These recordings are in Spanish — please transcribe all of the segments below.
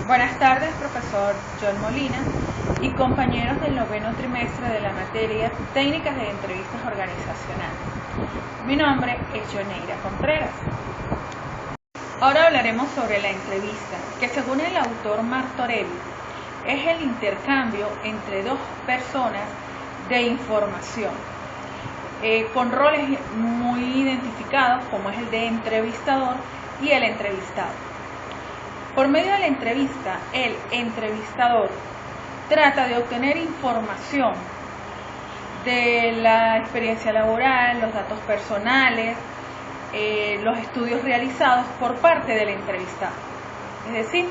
Buenas tardes, profesor John Molina y compañeros del noveno trimestre de la materia Técnicas de Entrevistas Organizacionales. Mi nombre es Yoneira Contreras. Ahora hablaremos sobre la entrevista, que según el autor Martorell, es el intercambio entre dos personas de información, con roles muy identificados como es el de entrevistador y el entrevistado. Por medio de la entrevista, el entrevistador trata de obtener información de la experiencia laboral, los datos personales, los estudios realizados por parte del entrevistado. Es decir,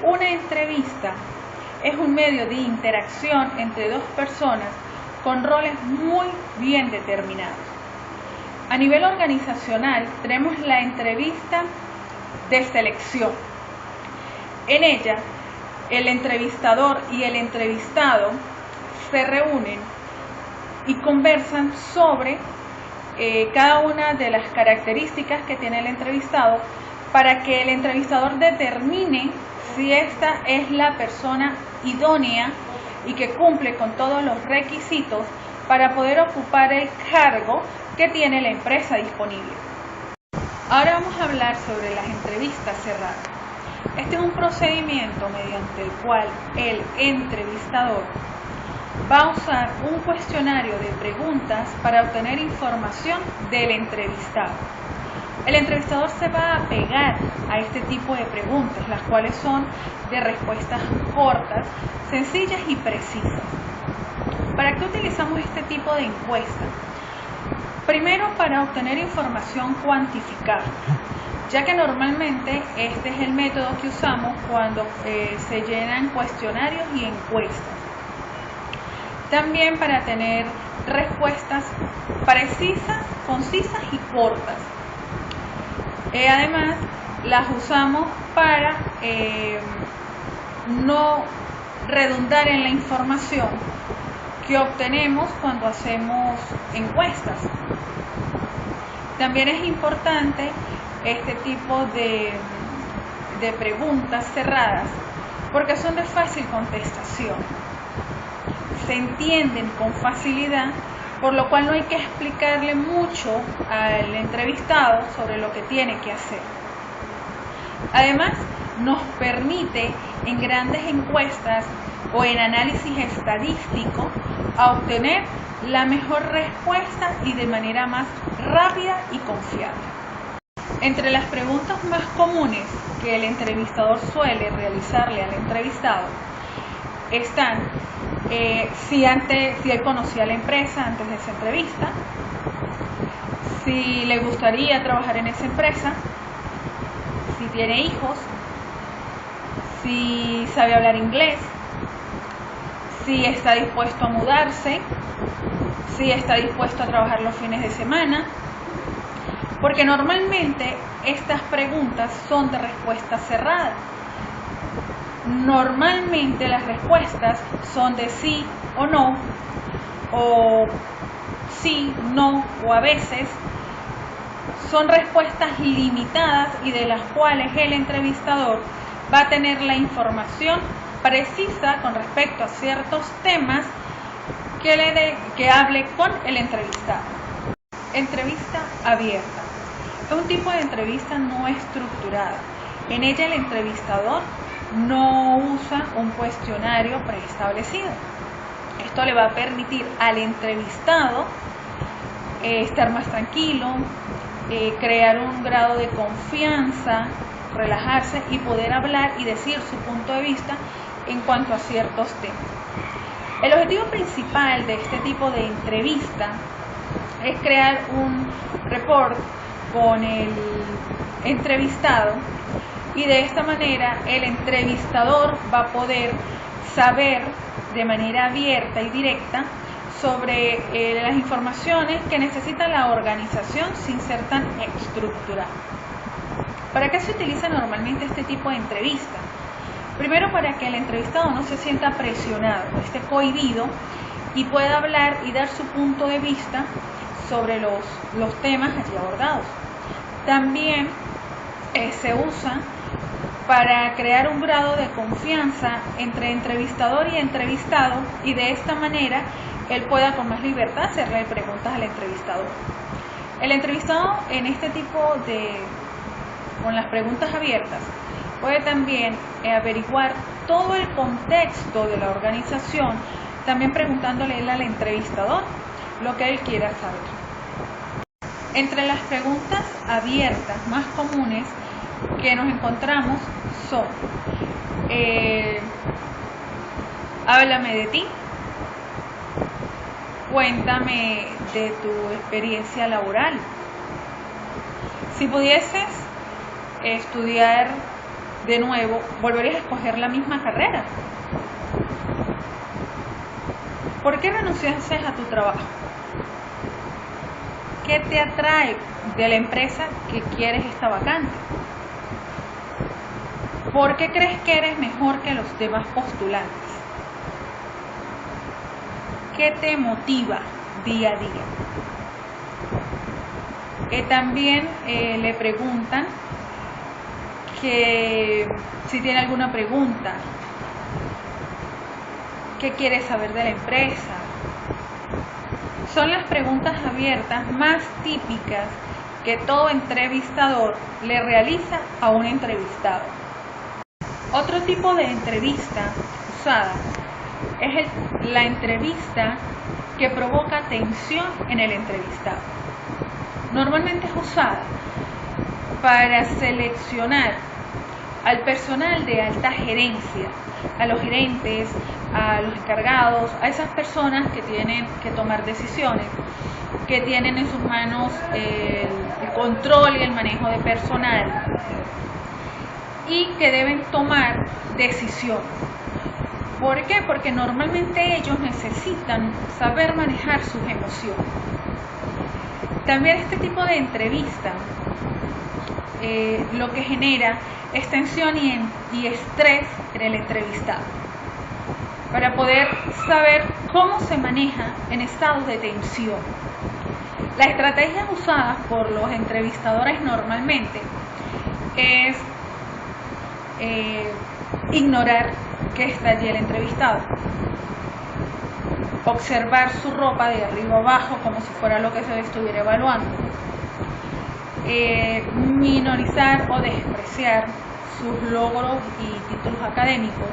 una entrevista es un medio de interacción entre dos personas con roles muy bien determinados. A nivel organizacional tenemos la entrevista de selección. En ella, el entrevistador y el entrevistado se reúnen y conversan sobre cada una de las características que tiene el entrevistado para que el entrevistador determine si esta es la persona idónea y que cumple con todos los requisitos para poder ocupar el cargo que tiene la empresa disponible. Ahora vamos a hablar sobre las entrevistas cerradas. Este es un procedimiento mediante el cual el entrevistador va a usar un cuestionario de preguntas para obtener información del entrevistado. El entrevistador se va a pegar a este tipo de preguntas, las cuales son de respuestas cortas, sencillas y precisas. ¿Para qué utilizamos este tipo de encuesta? Primero, para obtener información cuantificada, ya que normalmente este es el método que usamos cuando se llenan cuestionarios y encuestas. También para tener respuestas precisas, concisas y cortas. Además, las usamos para no redundar en la información que obtenemos cuando hacemos encuestas. También es importante este tipo de preguntas cerradas porque son de fácil contestación, se entienden con facilidad, por lo cual no hay que explicarle mucho al entrevistado sobre lo que tiene que hacer. Además, nos permite en grandes encuestas o en análisis estadístico a obtener la mejor respuesta y de manera más rápida y confiable. Entre las preguntas más comunes que el entrevistador suele realizarle al entrevistado están si él conocía la empresa antes de esa entrevista, si le gustaría trabajar en esa empresa, si tiene hijos, si sabe hablar inglés, si está dispuesto a mudarse, si está dispuesto a trabajar los fines de semana, porque normalmente estas preguntas son de respuesta cerrada. Normalmente las respuestas son de sí o no, o sí, no, o a veces. Son respuestas limitadas y de las cuales el entrevistador va a tener la información precisa con respecto a ciertos temas que hable con el entrevistado. Entrevista abierta. Es un tipo de entrevista no estructurada. En ella el entrevistador no usa un cuestionario preestablecido. Esto le va a permitir al entrevistado estar más tranquilo, crear un grado de confianza, relajarse y poder hablar y decir su punto de vista en cuanto a ciertos temas. El objetivo principal de este tipo de entrevista es crear un report con el entrevistado y de esta manera el entrevistador va a poder saber de manera abierta y directa sobre las informaciones que necesita la organización sin ser tan estructurada. ¿Para qué se utiliza normalmente este tipo de entrevista? Primero, para que el entrevistado no se sienta presionado, no esté cohibido y pueda hablar y dar su punto de vista sobre los temas allí abordados. También se usa para crear un grado de confianza entre entrevistador y entrevistado, y de esta manera él pueda con más libertad hacerle preguntas al entrevistador. El entrevistado en este tipo con las preguntas abiertas, puede también averiguar todo el contexto de la organización, también preguntándole él al entrevistador lo que él quiera saber. Entre las preguntas abiertas más comunes que nos encontramos son: háblame de ti, cuéntame de tu experiencia laboral, si pudieses estudiar de nuevo, ¿volverías a escoger la misma carrera? ¿Por qué renunciaste a tu trabajo? ¿Qué te atrae de la empresa que quieres esta vacante? ¿Por qué crees que eres mejor que los demás postulantes? ¿Qué te motiva día a día? También le preguntan que si tiene alguna pregunta, qué quiere saber de la empresa. Son las preguntas abiertas más típicas que todo entrevistador le realiza a un entrevistado. Otro tipo de entrevista usada es la entrevista que provoca tensión en el entrevistado. Normalmente es usada para seleccionar al personal de alta gerencia, a los gerentes, a los encargados, a esas personas que tienen que tomar decisiones, que tienen en sus manos el control y el manejo de personal y que deben tomar decisiones. ¿Por qué? Porque normalmente ellos necesitan saber manejar sus emociones. También este tipo de entrevista lo que genera es tensión y estrés en el entrevistado, para poder saber cómo se maneja en estados de tensión. La estrategia usada por los entrevistadores normalmente es ignorar que está allí el entrevistado, observar su ropa de arriba abajo como si fuera lo que se le estuviera evaluando, minorizar o despreciar sus logros y títulos académicos.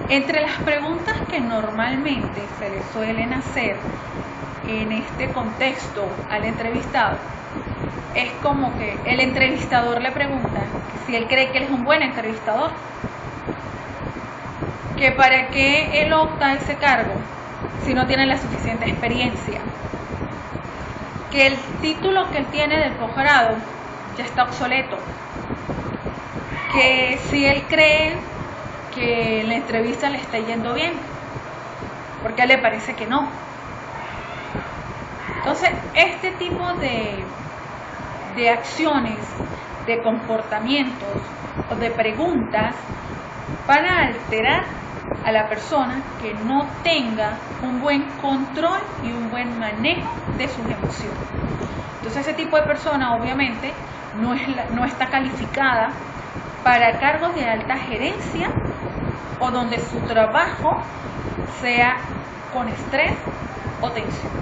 Entre las preguntas que normalmente se le suelen hacer en este contexto al entrevistado, es como que el entrevistador le pregunta si él cree que él es un buen entrevistador, que para qué él opta a ese cargo si no tiene la suficiente experiencia, que el título que él tiene del posgrado ya está obsoleto, que si él cree que la entrevista le está yendo bien, porque a él le parece que no. Entonces, este tipo de acciones, de comportamientos o de preguntas van a alterar a la persona que no tenga un buen control y un buen manejo de sus emociones. Entonces, ese tipo de persona obviamente no está calificada para cargos de alta gerencia o donde su trabajo sea con estrés o tensión.